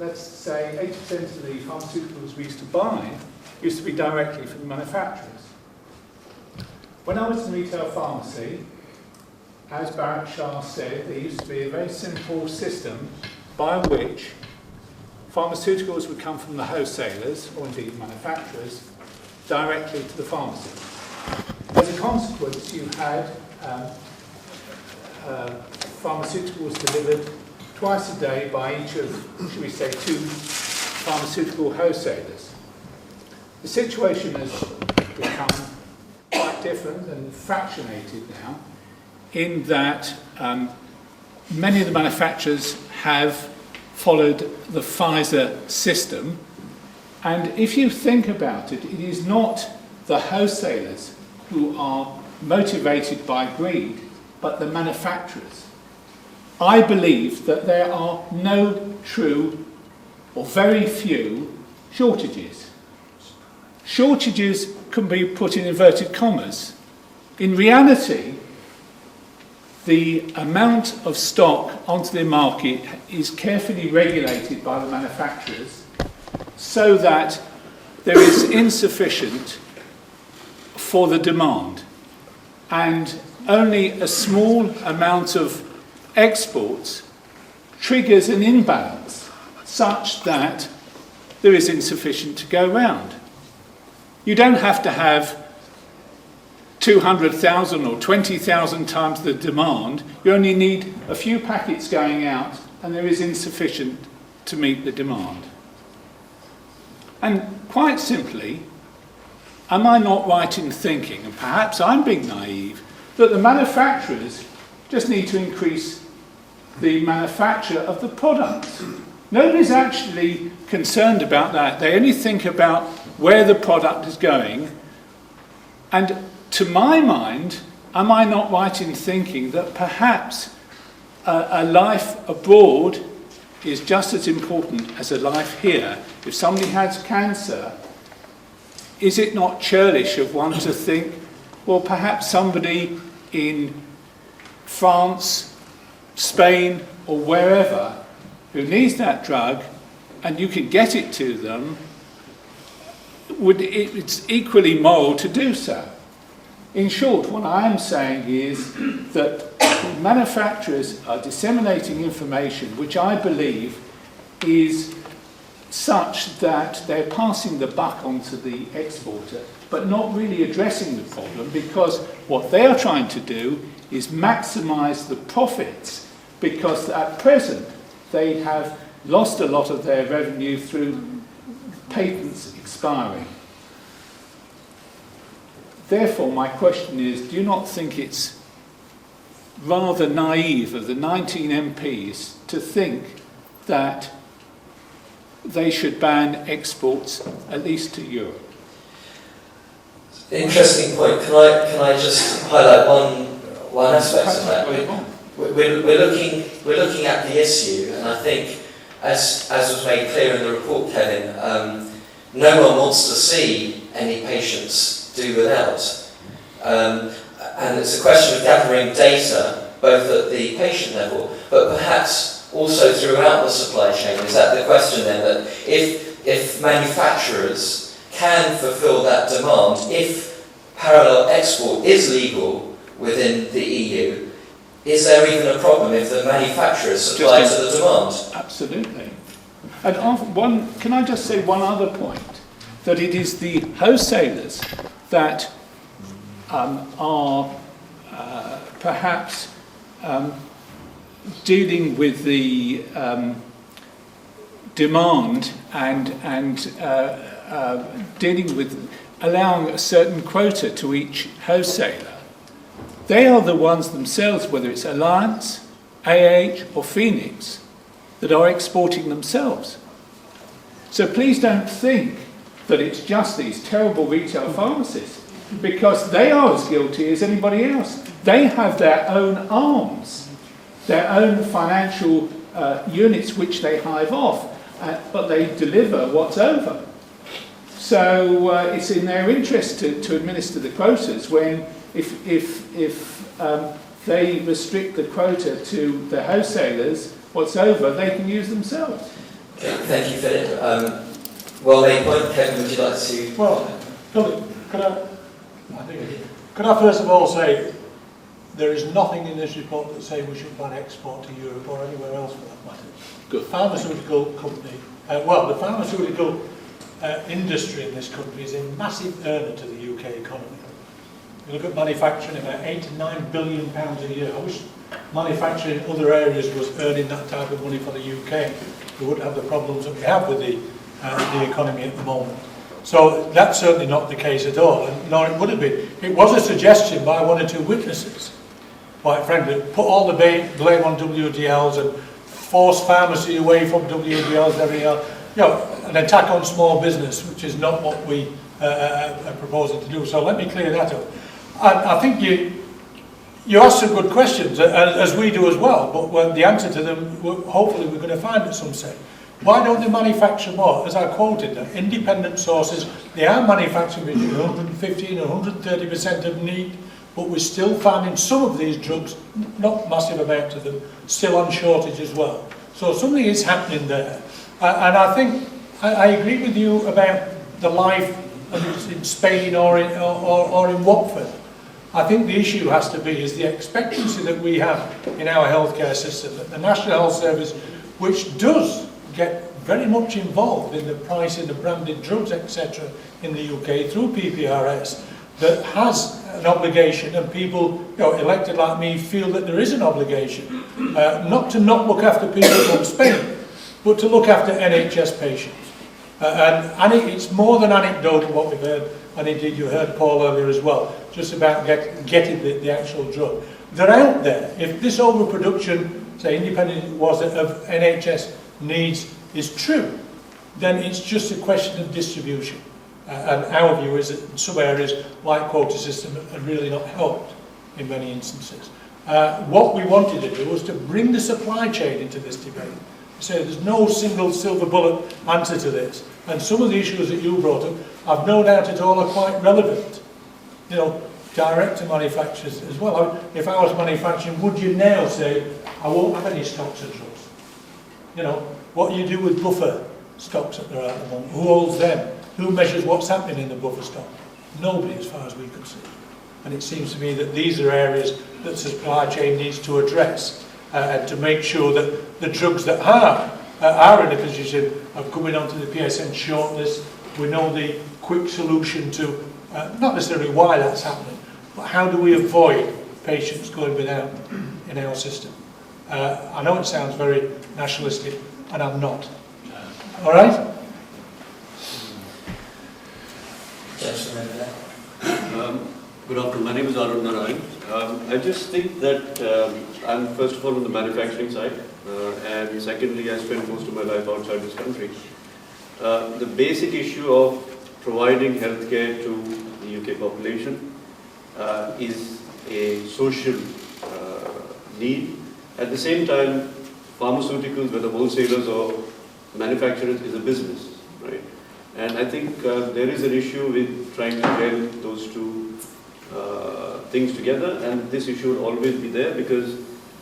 let's say 80% of the pharmaceuticals we used to buy used to be directly from the manufacturers. When I was in retail pharmacy, as Bharat Shah said, there used to be a very simple system by which pharmaceuticals would come from the wholesalers, or indeed manufacturers, directly to the pharmacy. As a consequence, you had pharmaceuticals delivered twice a day by each of, should we say, 2 pharmaceutical wholesalers. The situation has become quite different and fractionated now, in that many of the manufacturers have followed the Pfizer system, and if you think about it, it is not the wholesalers who are motivated by greed, but the manufacturers. I believe that there are no true, or very few, shortages. Shortages can be put in inverted commas. In reality, the amount of stock onto the market is carefully regulated by the manufacturers so that there is insufficient for the demand, and only a small amount of exports triggers an imbalance such that there is insufficient to go round. You don't have to have 200,000 or 20,000 times the demand. You only need a few packets going out and there is insufficient to meet the demand. And quite simply, am I not right in thinking, and perhaps I'm being naive, that the manufacturers just need to increase the manufacture of the product? Nobody's actually concerned about that. They only think about where the product is going. And to my mind, am I not right in thinking that perhaps a life abroad is just as important as a life here? If somebody has cancer, is it not churlish of one to think, well, perhaps somebody in France, Spain, or wherever who needs that drug, and you can get it to them, it's equally moral to do so. In short, what I am saying is that manufacturers are disseminating information which I believe is such that they're passing the buck onto the exporter, but not really addressing the problem, because what they are trying to do is maximise the profits, because at present they have lost a lot of their revenue through patents expiring. Therefore, my question is, do you not think it's rather naive of the 19 MPs to think that they should ban exports, at least to Europe? Interesting point. Can I just highlight one aspect of that? We're looking at the issue, and I think, as was made clear in the report, Kevin, no one wants to see any patients do without. And it's a question of gathering data, both at the patient level, but perhaps also throughout the supply chain. Is that the question then, that if manufacturers can fulfill that demand, if parallel export is legal within the EU, is there even a problem if the manufacturers supply to the demand? Absolutely. And can I just say one other point? That it is the wholesalers that are perhaps dealing with the demand and dealing with allowing a certain quota to each wholesaler. They are the ones themselves, whether it's Alliance, AH or Phoenix, that are exporting themselves. So please don't think that it's just these terrible retail pharmacists, because they are as guilty as anybody else. They have their own arms, their own financial units which they hive off, but they deliver what's over. So it's in their interest to administer the quotas when, if they restrict the quota to the wholesalers, what's over they can use themselves. Okay, thank you, Philip. Well made point. Kevin, would you like to? Well, Philip, could I first of all say there is nothing in this report that says we should ban export to Europe or anywhere else for that matter. Good. The pharmaceutical company, the pharmaceutical industry in this country is a massive earner to the UK economy. You look at manufacturing, about £8 to £9 billion a year. I wish manufacturing in other areas was earning that type of money for the UK. We wouldn't have the problems that we have with the economy at the moment. So that's certainly not the case at all, and nor it would have been. It was a suggestion by one or two witnesses, quite frankly, put all the blame on WDLs and force pharmacy away from WDLs, everything else. You know, an attack on small business, which is not what we are proposing to do. So let me clear that up. I think you asked some good questions, as we do as well, but the answer to them, hopefully we're going to find at some stage. Why don't they manufacture more? As I quoted, independent sources, they are manufacturing between 115 and 130% of need, but we're still finding some of these drugs, not massive amounts of them, still on shortage as well. So something is happening there. And I think, I agree with you about the life in Spain or in Watford. I think the issue has to be is the expectancy that we have in our healthcare system, that the National Health Service, which does get very much involved in the pricing of branded drugs, etc., in the UK through PPRS, that has an obligation, and people, you know, elected like me, feel that there is an obligation, not to not look after people from Spain, but to look after NHS patients. And it's more than anecdotal what we've heard, and indeed you heard Paul earlier as well, just about getting the actual drug. They're out there. If this overproduction, say independent was of NHS needs is true, then it's just a question of distribution. And our view is that in some areas, like quota system, have really not helped in many instances. What we wanted to do was to bring the supply chain into this debate. So there's no single silver bullet answer to this. And some of the issues that you brought up, I've no doubt at all, are quite relevant. You know, direct to manufacturers as well. If I was manufacturing, would you now say, I won't have any stocks of drugs? You know, what you do with buffer stocks that there are at the moment, who holds them? Who measures what's happening in the buffer stock? Nobody, as far as we can see. And it seems to me that these are areas that supply chain needs to address, and to make sure that the drugs that are in a position of coming onto the PSN shortlist, we know the quick solution to, not necessarily why that's happening, but how do we avoid patients going without in our system. I know it sounds very nationalistic, and I'm not. All right? Good afternoon. My name is Arun Narayan. I just think that I'm first of all on the manufacturing side, and secondly, I spent most of my life outside this country. The basic issue of providing healthcare to the UK population is a social need. At the same time, pharmaceuticals, whether wholesalers or manufacturers, is a business, right? And I think there is an issue with trying to blend those two things together, and this issue will always be there because a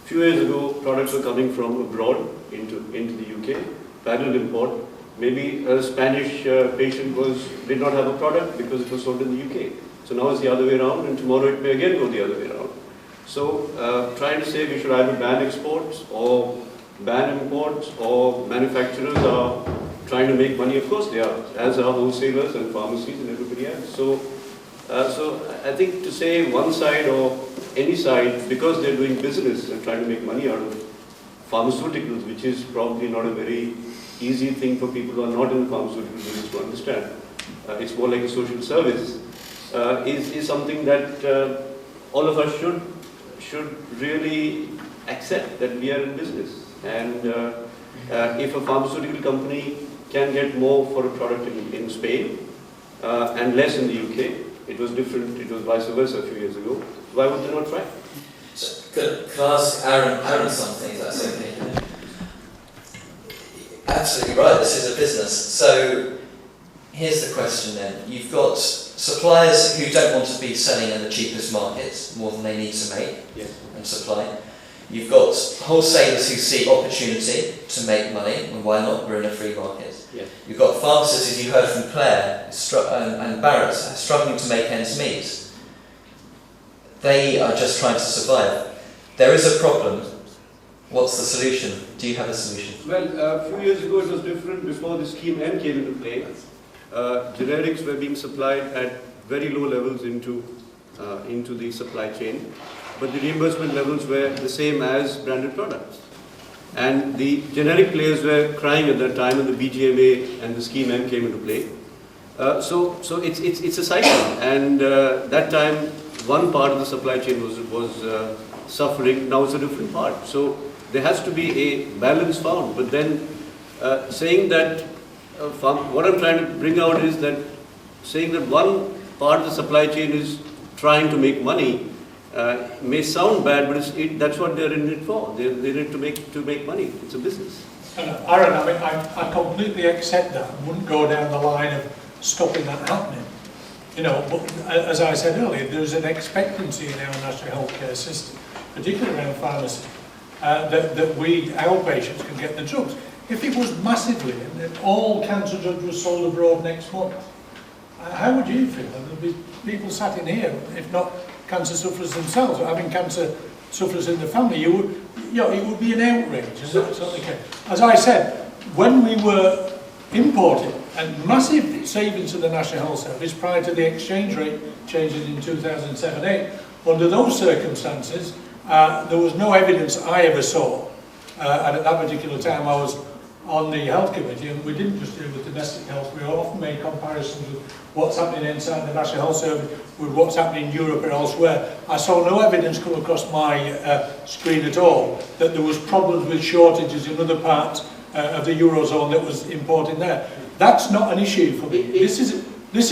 few years ago products were coming from abroad into the UK, parallel import. Maybe a Spanish patient did not have a product because it was sold in the UK. So now it's the other way around, and tomorrow it may again go the other way around. So trying to say we should either ban exports or ban imports, or manufacturers are trying to make money, of course they are, as are wholesalers and pharmacies and everybody else. So I think to say one side or any side, because they're doing business and trying to make money out of pharmaceuticals, which is probably not a very easy thing for people who are not in the pharmaceutical business to understand. It's more like a social service, is something that all of us should really accept, that we are in business. And if a pharmaceutical company can get more for a product in Spain and less in the UK, it was different, it was vice versa a few years ago, why would they not try? So could I ask Aaron something, if that's okay? Absolutely right, this is a business. So here's the question then. You've got suppliers who don't want to be selling in the cheapest markets more than they need to make and supply. You've got wholesalers who see opportunity to make money, and why not? We're in a free market. Yeah. You've got pharmacists, as you heard from Claire, and Barrett, struggling to make ends meet. They are just trying to survive. There is a problem. What's the solution? Do you have a solution? Well, a few years ago it was different. Before the scheme N came into play, generics were being supplied at very low levels into the supply chain, but the reimbursement levels were the same as branded products. And the generic players were crying at that time when the BGMA and the scheme M came into play. So it's a cycle, and that time one part of the supply chain was suffering. Now it's a different part. So there has to be a balance found. But then saying that what I'm trying to bring out is that saying that one part of the supply chain is trying to make money may sound bad, but that's what they're in it for. They're in it to make money. It's a business. Aaron, I mean, I completely accept that. I wouldn't go down the line of stopping that happening. You know, but as I said earlier, there's an expectancy in our national healthcare system, particularly around pharmacy, that our patients can get the drugs. If it was massively, and if all cancer drugs were sold abroad next month, how would you feel? There'd be people sat in here, if not cancer sufferers themselves, or having cancer sufferers in the family. It would be an outrage. As I said, when we were importing, and massive savings to the National Health Service prior to the exchange rate changes in 2007-8. Under those circumstances, there was no evidence I ever saw, and at that particular time I was on the health committee, and we didn't just deal with domestic health, we often made comparisons with what's happening inside the National Health Service with what's happening in Europe or elsewhere. I saw no evidence come across my screen at all that there was problems with shortages in other parts of the Eurozone that was importing there. That's not an issue for me. This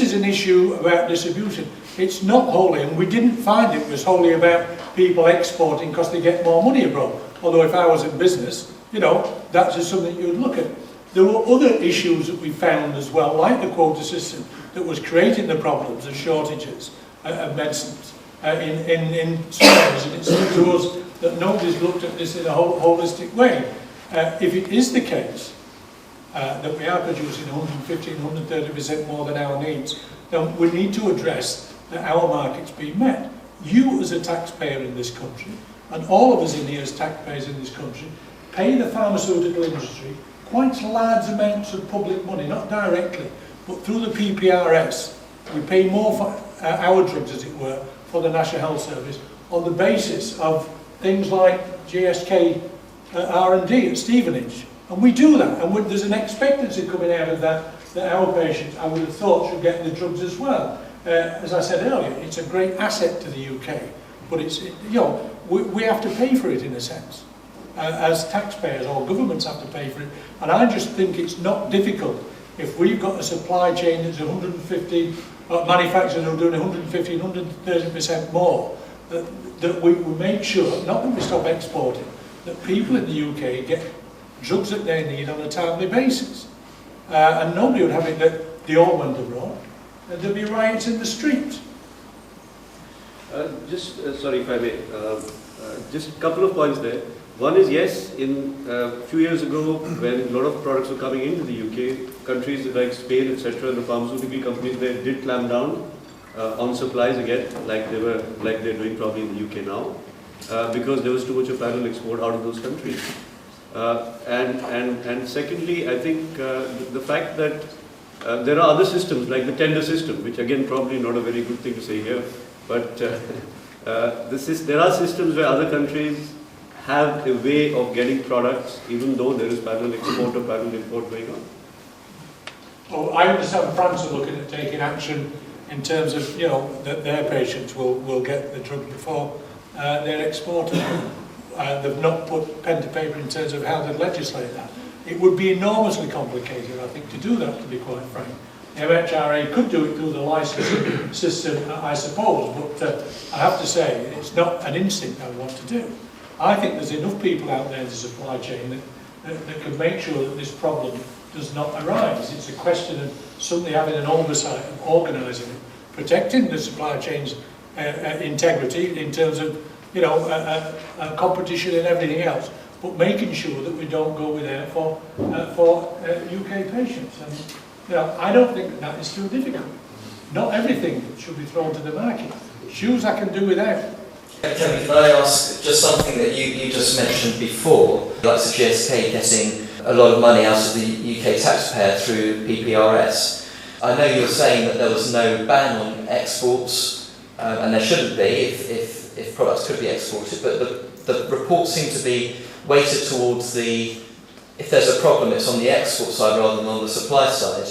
is an issue about distribution. It's not wholly, and we didn't find it was wholly about people exporting because they get more money abroad. Although if I was in business, you know, that's just something you would look at. There were other issues that we found as well, like the quota system, that was creating the problems of shortages of medicines in some areas, and it seems to us that nobody's looked at this in a holistic way. If it is the case that we are producing 150 and 130% more than our needs, then we need to address that our market's being met. You as a taxpayer in this country, and all of us in here as taxpayers in this country, pay the pharmaceutical industry quite large amounts of public money, not directly, but through the PPRS. We pay more for our drugs, as it were, for the National Health Service on the basis of things like GSK R&D at Stevenage. And we do that, and there's an expectancy coming out of that our patients, I would have thought, should get the drugs as well. As I said earlier, it's a great asset to the UK, but we have to pay for it in a sense. As taxpayers, or governments have to pay for it. And I just think it's not difficult if we've got a supply chain that's 150, manufacturers are doing 150, 130% more, that we make sure, not that we stop exporting, that people in the UK get drugs that they need on a timely basis. And nobody would have it that they all went abroad. There'd be riots in the streets. Sorry if I may, just a couple of points there. One is, yes, a few years ago, when a lot of products were coming into the UK, countries like Spain, etc., the pharmaceutical companies there did clamp down on supplies again, like they're doing probably in the UK now, because there was too much of parallel export out of those countries. And secondly, I think the fact that there are other systems, like the tender system, which again probably not a very good thing to say here, but there are systems where other countries have a way of getting products, even though there is parallel export or parallel import going on. Well, I understand France are looking at taking action in terms of, that their patients will get the drug before they're exported. They've not put pen to paper in terms of how they legislate that. It would be enormously complicated, I think, to do that, to be quite frank. The MHRA could do it through the licensing system, I suppose, but I have to say, it's not an instinct I want to do. I think there's enough people out there in the supply chain that can make sure that this problem does not arise. It's a question of somebody having an oversight of organising it, protecting the supply chain's integrity in terms of competition and everything else, but making sure that we don't go in there for UK patients. And I don't think that is too difficult. Not everything should be thrown to the market. Shoes I can do without. Kevin, can I ask just something that you just mentioned before, like the GSK getting a lot of money out of the UK taxpayer through PPRS. I know you were saying that there was no ban on exports, and there shouldn't be if products could be exported, but the reports seem to be weighted towards if there's a problem, it's on the export side rather than on the supply side.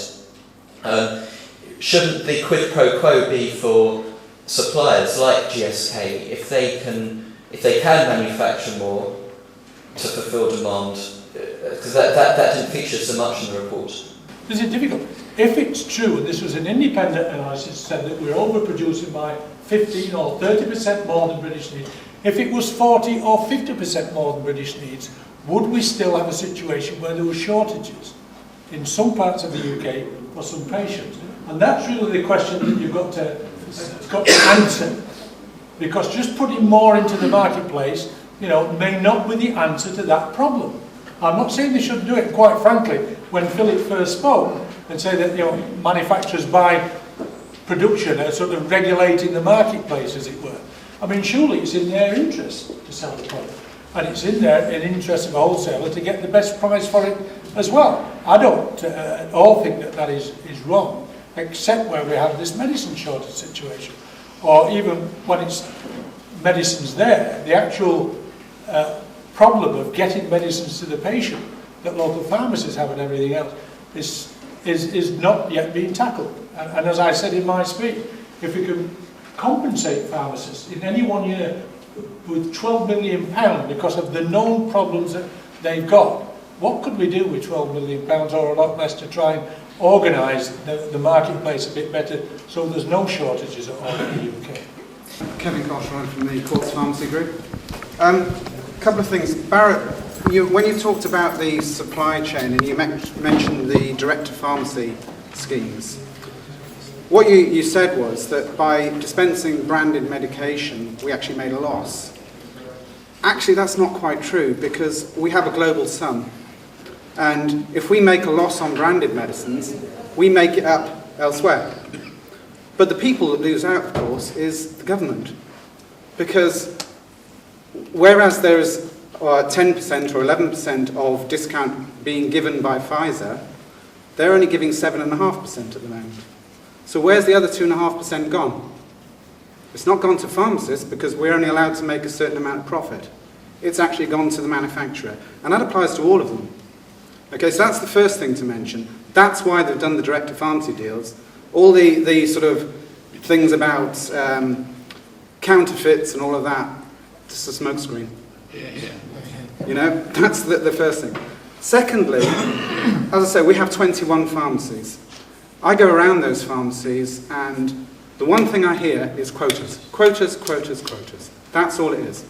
Shouldn't the quid pro quo be for suppliers like GSK, if they can manufacture more to fulfil demand, because that didn't feature so much in the report. Is it difficult? If it's true, and this was an independent analysis, said that we're overproducing by 15 or 30% more than British needs, if it was 40 or 50% more than British needs, would we still have a situation where there were shortages in some parts of the UK for some patients? And that's really the question that you've got to answer, because just putting more into the marketplace, may not be the answer to that problem. I'm not saying they shouldn't do it. Quite frankly, when Philip first spoke and said that manufacturers by production are sort of regulating the marketplace, as it were. I mean, surely it's in their interest to sell the product, and it's in their interest of a wholesaler to get the best price for it as well. I don't at all think that is wrong, except where we have this medicine shortage situation, or even when it's medicines there, the actual problem of getting medicines to the patient that local pharmacists have and everything else is not yet being tackled. And as I said in my speech, if we can compensate pharmacists in any one year with £12 million because of the known problems that they've got, what could we do with £12 million or a lot less to try and organise the marketplace a bit better so there's no shortages at all in the UK? Kevin Cartwright from the Quartz Pharmacy Group. A couple of things. Barrett, when you talked about the supply chain and you mentioned the direct-to-pharmacy schemes, what you said was that by dispensing branded medication, we actually made a loss. Actually, that's not quite true, because we have a global sum. And if we make a loss on branded medicines, we make it up elsewhere. But the people that lose out, of course, is the government. Because whereas there is 10% or 11% of discount being given by Pfizer, they're only giving 7.5% at the moment. So where's the other 2.5% gone? It's not gone to pharmacists because we're only allowed to make a certain amount of profit. It's actually gone to the manufacturer. And that applies to all of them. Okay, so that's the first thing to mention. That's why they've done the direct-to-pharmacy deals. All the sort of things about counterfeits and all of that, just a smokescreen. That's the first thing. Secondly, as I say, we have 21 pharmacies. I go around those pharmacies and the one thing I hear is quotas. Quotas, quotas, quotas. That's all it is.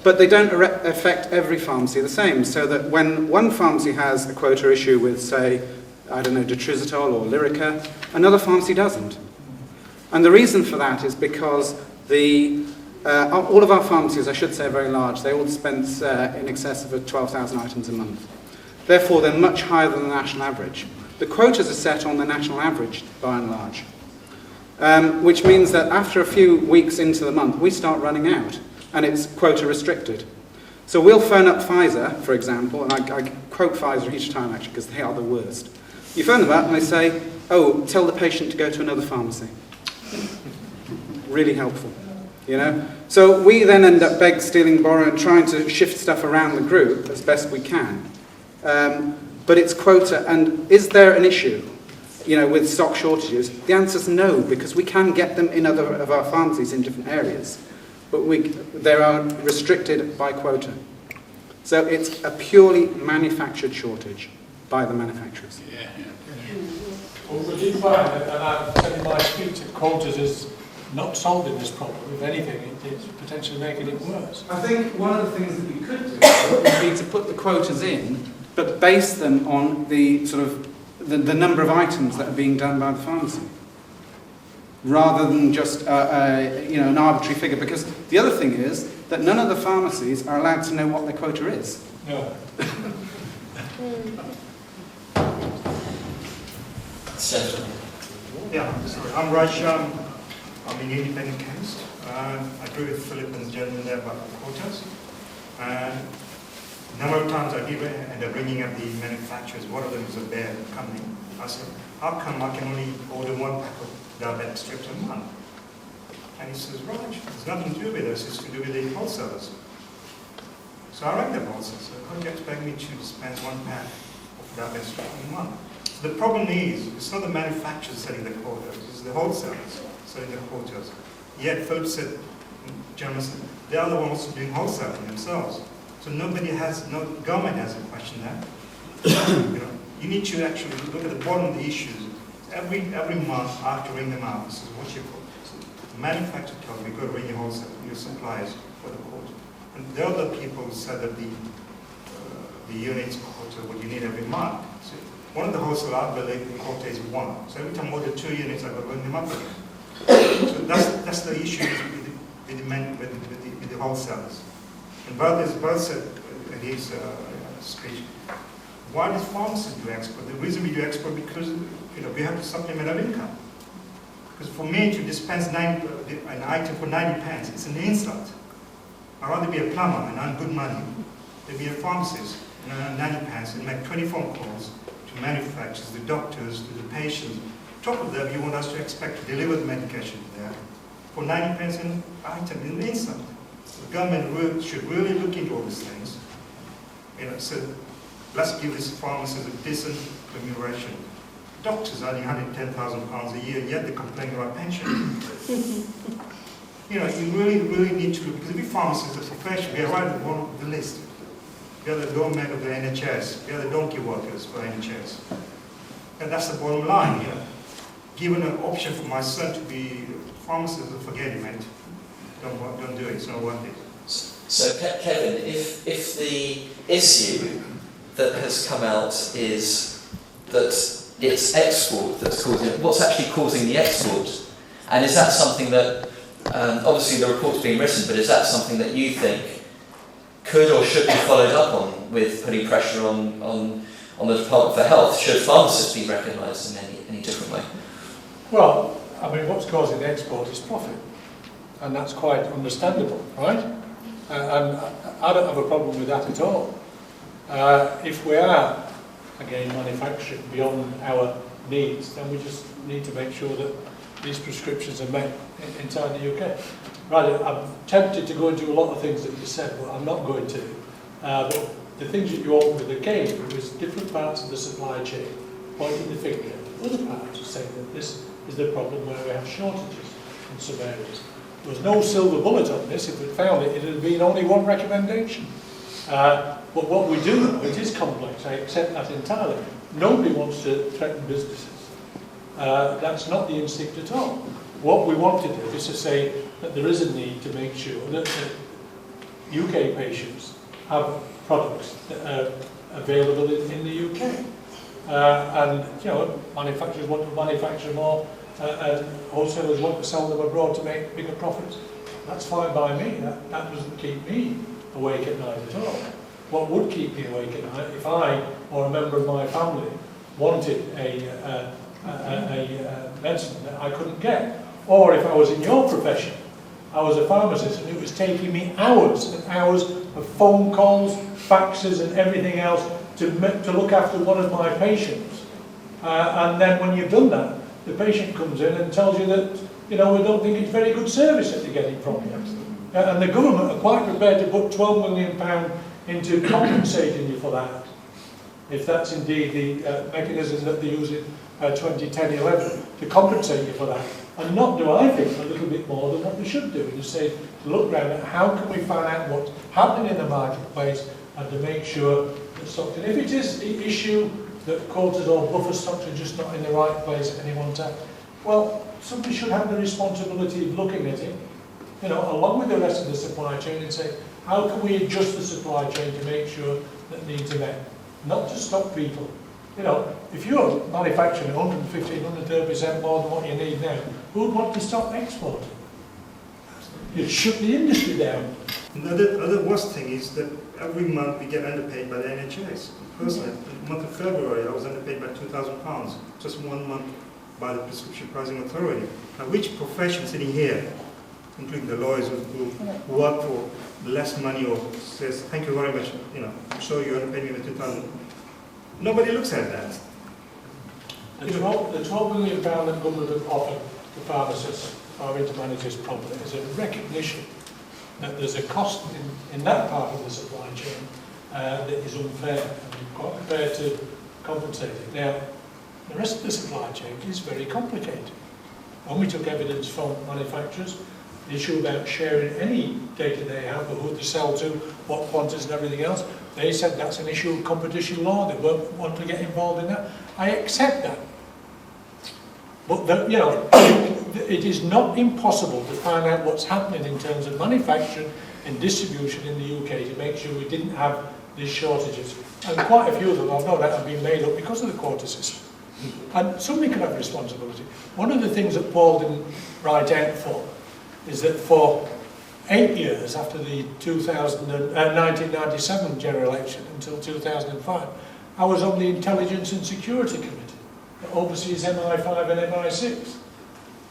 But they don't affect every pharmacy the same, so that when one pharmacy has a quota issue with, say, I don't know, Detrizitol or Lyrica, another pharmacy doesn't. And the reason for that is because all of our pharmacies, I should say, are very large. They all dispense in excess of 12,000 items a month. Therefore, they're much higher than the national average. The quotas are set on the national average, by and large, which means that after a few weeks into the month, we start running out, and it's quota restricted. So we'll phone up Pfizer, for example, and I quote Pfizer each time, actually, because they are the worst. You phone them up and they say, oh, tell the patient to go to another pharmacy. Really helpful, So we then end up beg, stealing, borrowing, trying to shift stuff around the group as best we can. But it's quota, and is there an issue, with stock shortages? The answer is no, because we can get them in other of our pharmacies in different areas, but they are restricted by quota. So it's a purely manufactured shortage by the manufacturers. Well, we did find, and I'm telling my speech, that quotas is not solving this problem. If anything, it's potentially making it worse. I think one of the things that you could do would be to put the quotas in, but base them on the sort of the number of items that are being done by the pharmacy, rather than just an arbitrary figure. Because the other thing is, that none of the pharmacies are allowed to know what their quota is. No. Yeah, sorry. I'm Raj. I'm an independent chemist. I agree with Philip and the gentleman there about the quotas. A number of times I end up bringing up the manufacturers. One of them is a bear company. I said, how come I can only order 1 pack of diabetic strips a month? And he says, Raj, there's nothing to do with us, it's to do with the wholesalers. So I rang them also. So how do you expect me to dispense 1 pack of diabetic strips a month? So the problem is, it's not the manufacturers selling the quotas, it's the wholesalers selling the quotas. Yet Philip said, gentlemen said, they are the ones also doing wholesaling themselves. So nobody has, no government hasn't questioned that. You need to actually look at the bottom of the issues. Every month I have to ring them out and say, what's your quota? So the manufacturer tells me, go ring your wholesale, your suppliers for the quota. And the other people said that the units quota, what you need every month. So one of the wholesale I believe the quota is 1. So every time I order 2 units, I've got to ring them up again. So that's the issue with the wholesalers. And Bert said in his speech, why does pharmacists do export? The reason we do export because we have to supplement our income. Because for me to dispense an item for 90 pence, it's an insult. I'd rather be a plumber and earn good money than be a pharmacist and earn 90 pence and make 20 phone calls to manufacturers, the doctors, to the patients. On top of that, you want us to expect to deliver the medication there for 90 pence an item, an insult. The government should really look into all these things. So let's give these pharmacists a decent remuneration. Doctors earning £110,000 a year, yet they're complaining about pension. You really need to look, because every pharmacist is a profession. We are right at the bottom of the list. We are the doormat of the NHS. We are the donkey workers for NHS. And that's the bottom line here. Given an option for my son to be a pharmacist, forget it, mate. Don't do it, it's not worth it. So Kevin, if the issue that has come out is that it's export that's causing it, what's actually causing the export? And is that something that, obviously the report's being written, but is that something that you think could or should be followed up on with putting pressure on the Department for Health? Should pharmacists be recognised in any different way? Well, I mean, what's causing the export is profit. And that's quite understandable, right? And I don't have a problem with that at all. If we are, again, manufacturing beyond our needs, then we just need to make sure that these prescriptions are met inside the UK. Right, I'm tempted to go into a lot of things that you said, but I'm not going to. But the things that you opened with again was different parts of the supply chain pointing the finger at other parts and saying that this is the problem where we have shortages in some areas. There was no silver bullet on this. If we'd found it, it would have been only one recommendation. But what we do know, it is complex. I accept that entirely. Nobody wants to threaten businesses. That's not the instinct at all. What we want to do is to say that there is a need to make sure that UK patients have products that are available in the UK. And manufacturers want to manufacture more, and wholesalers want to sell them abroad to make bigger profits. That's fine by me. That doesn't keep me awake at night at all. What would keep me awake at night if I or a member of my family wanted a medicine that I couldn't get, or if I was in your profession, I was a pharmacist and it was taking me hours and hours of phone calls, faxes and everything else to look after one of my patients. And then when you've done that, the patient comes in and tells you that, we don't think it's very good service that they're getting from you. And the government are quite prepared to put £12 million into compensating you for that, if that's indeed the mechanism that they use in 2010-11 to compensate you for that. And not, do I think, a little bit more than what we should do, is say, look round at how can we find out what's happening in the marketplace and to make sure that something, if it is the issue that quotas or buffer stocks are just not in the right place at any one time, well, somebody should have the responsibility of looking at it, along with the rest of the supply chain and say, how can we adjust the supply chain to make sure that needs are met? Not to stop people. If you're manufacturing 115, 130% more than what you need now, who would want to stop exporting? You'd shut the industry down. Another worst thing is that every month we get underpaid by the NHS. Personally, in the month of February, I was underpaid by £2,000, just 1 month by the Prescription Pricing Authority. Now, which profession sitting here, including the lawyers who work for less money or says, thank you very much, I'm sure you underpaid me with £2,000. Nobody looks at that. The £12 million that government have offered to pharmacists, pharmacy managers probably, is a recognition that there's a cost in that part of the supply chain that is unfair and quite unfair to compensate it. Now, the rest of the supply chain is very complicated. When we took evidence from manufacturers, the issue about sharing any data they have, or who they sell to, what quantities and everything else, they said that's an issue of competition law, they won't want to get involved in that. I accept that. But, it is not impossible to find out what's happening in terms of manufacturing and distribution in the UK to make sure we didn't have these shortages. And quite a few of them, I've no doubt, have been made up because of the quota system. And somebody could have responsibility. One of the things that Paul didn't write out for is that for 8 years after the 1997 general election until 2005, I was on the Intelligence and Security Committee that oversees MI5 and MI6.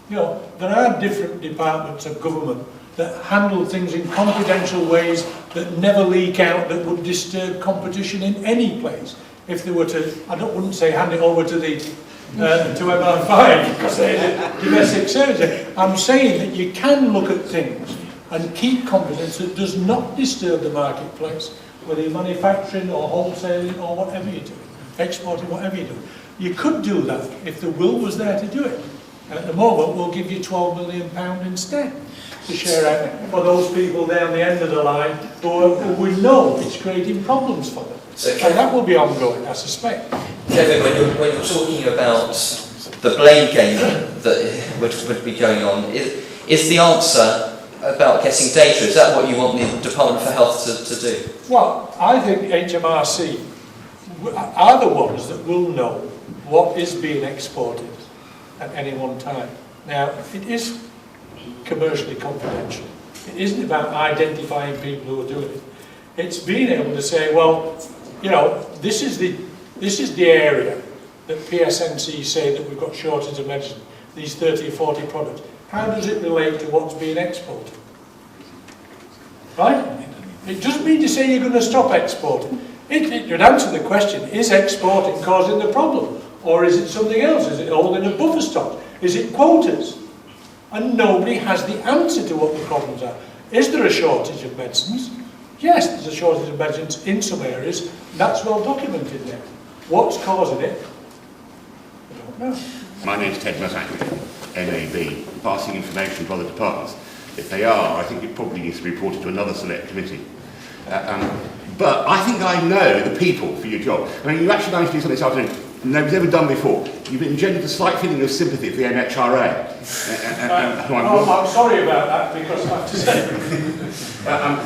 There are different departments of government that handle things in confidential ways that never leak out, that would disturb competition in any place. If they were to, I wouldn't say hand it over to the to MI5 because they're domestic surgery. I'm saying that you can look at things and keep confidence that does not disturb the marketplace, whether you're manufacturing or wholesaling or whatever you're doing, exporting, whatever you do. You could do that if the will was there to do it. And at the moment, we'll give you £12 million instead to share out for those people down the end of the line who we know it's creating problems for them. So, and that will be ongoing, I suspect. Kevin, when you're talking about the blame game that would be going on, is the answer about getting data? Is that what you want the Department for Health to do? Well, I think HMRC are the ones that will know what is being exported at any one time. Now, it is commercially confidential. It isn't about identifying people who are doing it. It's being able to say, well, this is the area that PSNC say that we've got shortage of medicine, these 30 or 40 products. How does it relate to what's being exported? Right? It doesn't mean to say you're going to stop exporting. It would answer the question, is exporting causing the problem? Or is it something else? Is it holding a buffer stock? Is it quotas? And nobody has the answer to what the problems are. Is there a shortage of medicines? Yes, there's a shortage of medicines in some areas. That's well documented there. What's causing it? I don't know. My name's Ted Mazak, NAB, passing information to other departments. If they are, I think it probably needs to be reported to another select committee. But I think I know the people for your job. I mean, you actually managed to do something this afternoon nobody's ever done before. You've engendered a slight feeling of sympathy for the MHRA. I'm sorry about that, because I have to say.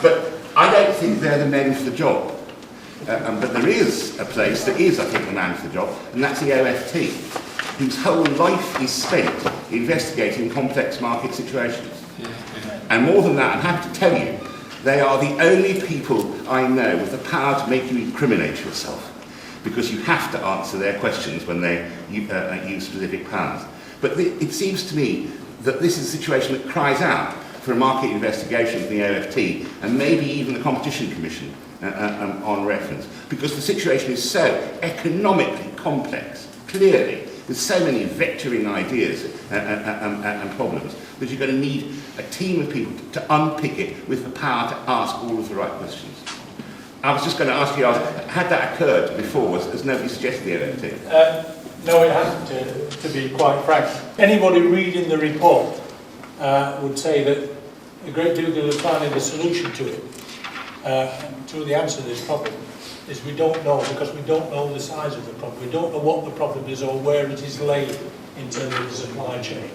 But I don't think they're the men for the job. But there is a place that is, I think, the man for the job, and that's the OFT, whose whole life is spent investigating complex market situations. And more than that, I'm happy to tell you, they are the only people I know with the power to make you incriminate yourself, because you have to answer their questions when they use specific powers. But it seems to me that this is a situation that cries out for a market investigation from the OFT and maybe even the Competition Commission on reference, because the situation is so economically complex, clearly, with so many vectoring ideas and problems, that you're going to need a team of people to unpick it with the power to ask all of the right questions. I was just going to ask you, had that occurred before, as nobody suggested the OFT? No, it hasn't, to be quite frank. Anybody reading the report would say that a great deal of finding the solution to it, to the answer to this problem, is we don't know, because we don't know the size of the problem. We don't know what the problem is or where it is laid in terms of the supply chain.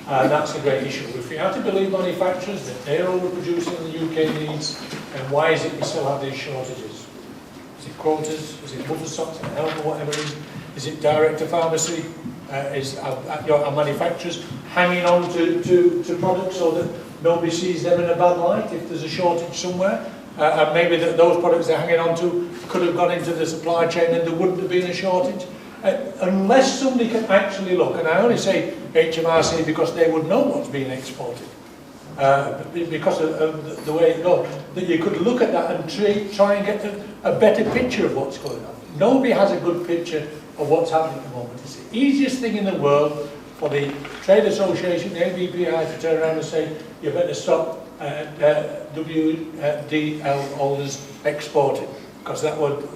That's a great issue. If we have to believe manufacturers that they're overproducing the UK needs, and why is it we still have these shortages? Is it quotas? Is it buffer stocks and help or whatever reason? Is it direct to pharmacy? Are manufacturers hanging on to products so that nobody sees them in a bad light if there's a shortage somewhere. And maybe that those products they're hanging on to could have gone into the supply chain and there wouldn't have been a shortage. Unless somebody can actually look, and I only say HMRC because they would know what's being exported, because of the way it goes, that you could look at that and try and get a better picture of what's going on. Nobody has a good picture of what's happening at the moment. It's the easiest thing in the world for the trade association, the ABPI, to turn around and say, you better stop WDL holders exporting, because that would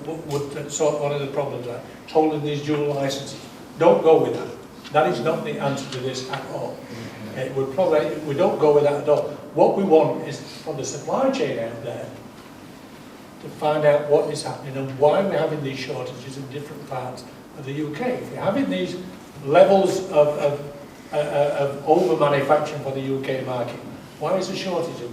sort one of the problems out. Holding these dual licenses. Don't go with that. That is not the answer to this at all. It would probably, we don't go with that at all. What we want is for the supply chain out there to find out what is happening and why we're having these shortages in different parts of the UK. If you're having these levels of over-manufacturing for the UK market, why is there shortage of